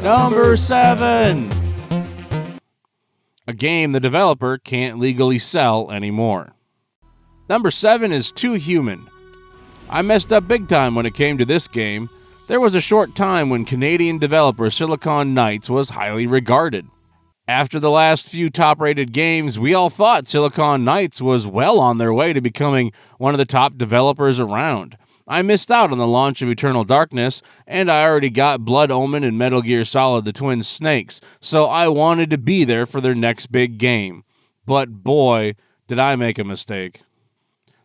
Number 7! A game the developer can't legally sell anymore. Number 7 is Too Human. I messed up big time when it came to this game. There was a short time when Canadian developer Silicon Knights was highly regarded. After the last few top-rated games, we all thought Silicon Knights was well on their way to becoming one of the top developers around. I missed out on the launch of Eternal Darkness, and I already got Blood Omen and Metal Gear Solid: The Twin Snakes, so I wanted to be there for their next big game. But boy, did I make a mistake.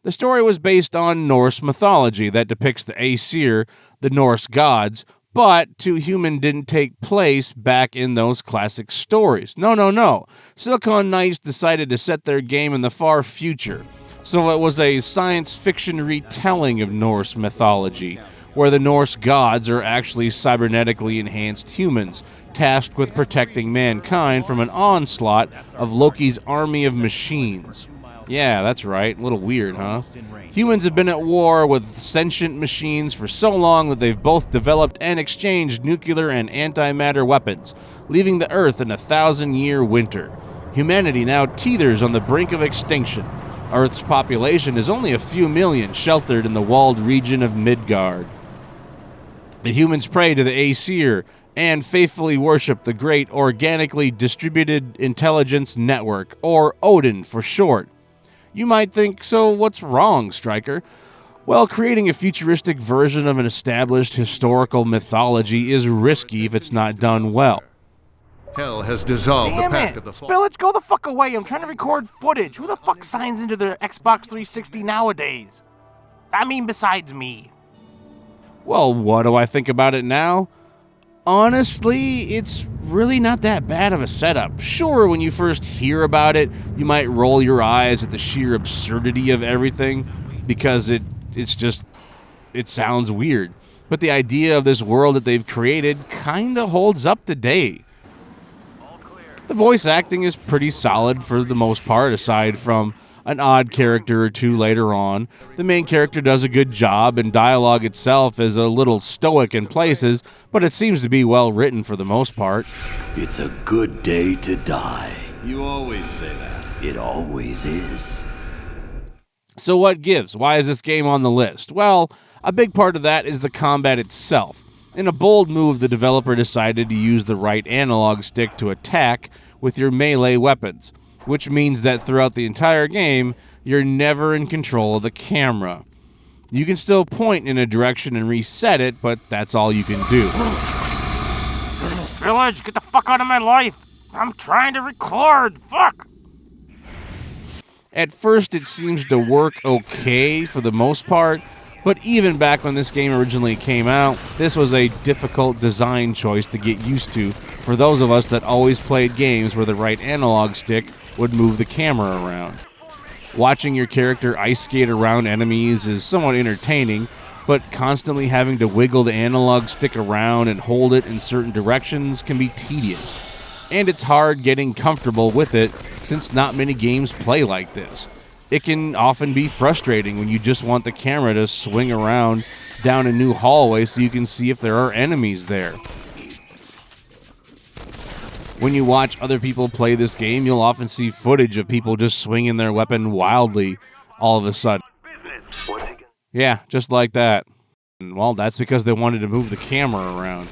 The story was based on Norse mythology that depicts the Aesir, the Norse gods, but Too Human didn't take place back in those classic stories. No. Silicon Knights decided to set their game in the far future. So it was a science fiction retelling of Norse mythology, where the Norse gods are actually cybernetically enhanced humans, tasked with protecting mankind from an onslaught of Loki's army of machines. Yeah, that's right. A little weird, huh? Humans have been at war with sentient machines for so long that they've both developed and exchanged nuclear and antimatter weapons, leaving the Earth in a 1,000-year winter. Humanity now teeters on the brink of extinction. Earth's population is only a few million, sheltered in the walled region of Midgard. The humans pray to the Aesir and faithfully worship the Great Organically Distributed Intelligence Network, or Odin for short. You might think, so what's wrong, Stryker? Well, creating a futuristic version of an established historical mythology is risky if it's not done well. Hell has dissolved the pact of the fall. Spillage, go the fuck away. I'm trying to record footage. Who the fuck signs into their Xbox 360 nowadays? I mean, besides me. Well, what do I think about it now? Honestly, it's really not that bad of a setup. Sure, when you first hear about it, you might roll your eyes at the sheer absurdity of everything, because it sounds weird. But the idea of this world that they've created kinda holds up today. The voice acting is pretty solid for the most part, aside from an odd character or two later on. The main character does a good job, and dialogue itself is a little stoic in places, but it seems to be well written for the most part. It's a good day to die. You always say that. It always is. So what gives? Why is this game on the list? Well, a big part of that is the combat itself. In a bold move, the developer decided to use the right analog stick to attack with your melee weapons, which means that throughout the entire game, you're never in control of the camera. You can still point in a direction and reset it, but that's all you can do. Spillage, get the fuck out of my life. I'm trying to record. Fuck. At first, it seems to work okay for the most part, but even back when this game originally came out, this was a difficult design choice to get used to for those of us that always played games where the right analog stick would move the camera around. Watching your character ice skate around enemies is somewhat entertaining, but constantly having to wiggle the analog stick around and hold it in certain directions can be tedious. And it's hard getting comfortable with it since not many games play like this. It can often be frustrating when you just want the camera to swing around down a new hallway so you can see if there are enemies there. When you watch other people play this game, you'll often see footage of people just swinging their weapon wildly all of a sudden. Yeah, just like that. Well, that's because they wanted to move the camera around.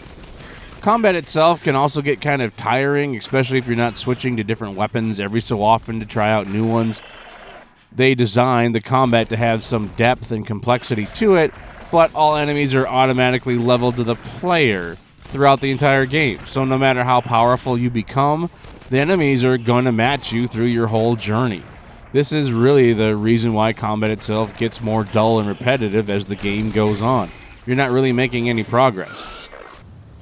Combat itself can also get kind of tiring, especially if you're not switching to different weapons every so often to try out new ones. They designed the combat to have some depth and complexity to it, but all enemies are automatically leveled to the player throughout the entire game. So no matter how powerful you become, the enemies are going to match you through your whole journey. This is really the reason why combat itself gets more dull and repetitive as the game goes on. You're not really making any progress.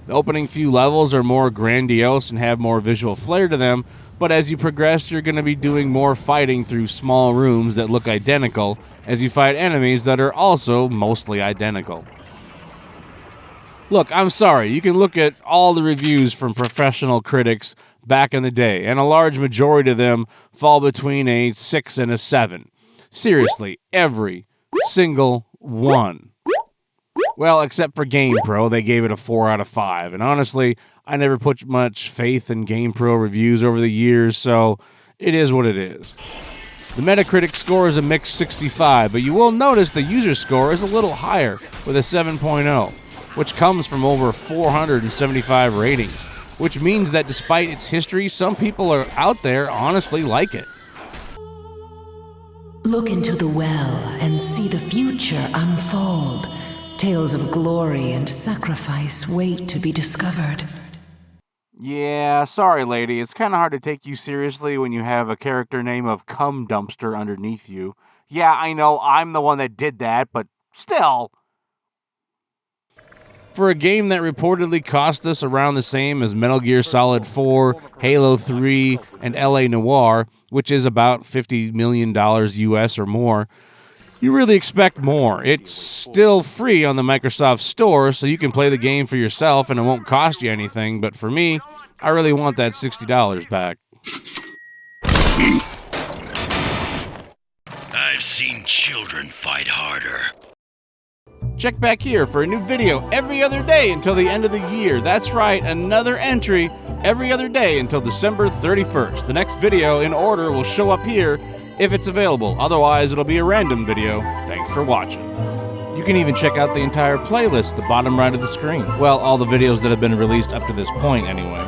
The opening few levels are more grandiose and have more visual flair to them, But as you progress, you're going to be doing more fighting through small rooms that look identical as you fight enemies that are also mostly identical. Look, I'm sorry, you can look at all the reviews from professional critics back in the day, and a large majority of them fall between a 6 and a 7. Seriously, every single one. Well, except for GamePro, they gave it a 4 out of 5. And honestly, I never put much faith in GamePro reviews over the years, so it is what it is. The Metacritic score is a mixed 65, but you will notice the user score is a little higher with a 7.0, which comes from over 475 ratings, which means that despite its history, some people are out there honestly like it. Look into the well and see the future unfold. Tales of glory and sacrifice wait to be discovered. Yeah, sorry, lady. It's kind of hard to take you seriously when you have a character name of Cum Dumpster underneath you. Yeah, I know, I'm the one that did that, but still. For a game that reportedly cost us around the same as Metal Gear Solid 4, Halo 3, and LA Noire, which is about $50 million US or more, you really expect more. It's still free on the Microsoft Store, so you can play the game for yourself and it won't cost you anything, but for me, I really want that $60 back. I've seen children fight harder. Check back here for a new video every other day until the end of the year. That's right, another entry every other day until December 31st. The next video in order will show up here if it's available. Otherwise, it'll be a random video. Thanks for watching. You can even check out the entire playlist at the bottom right of the screen. Well, all the videos that have been released up to this point, anyway.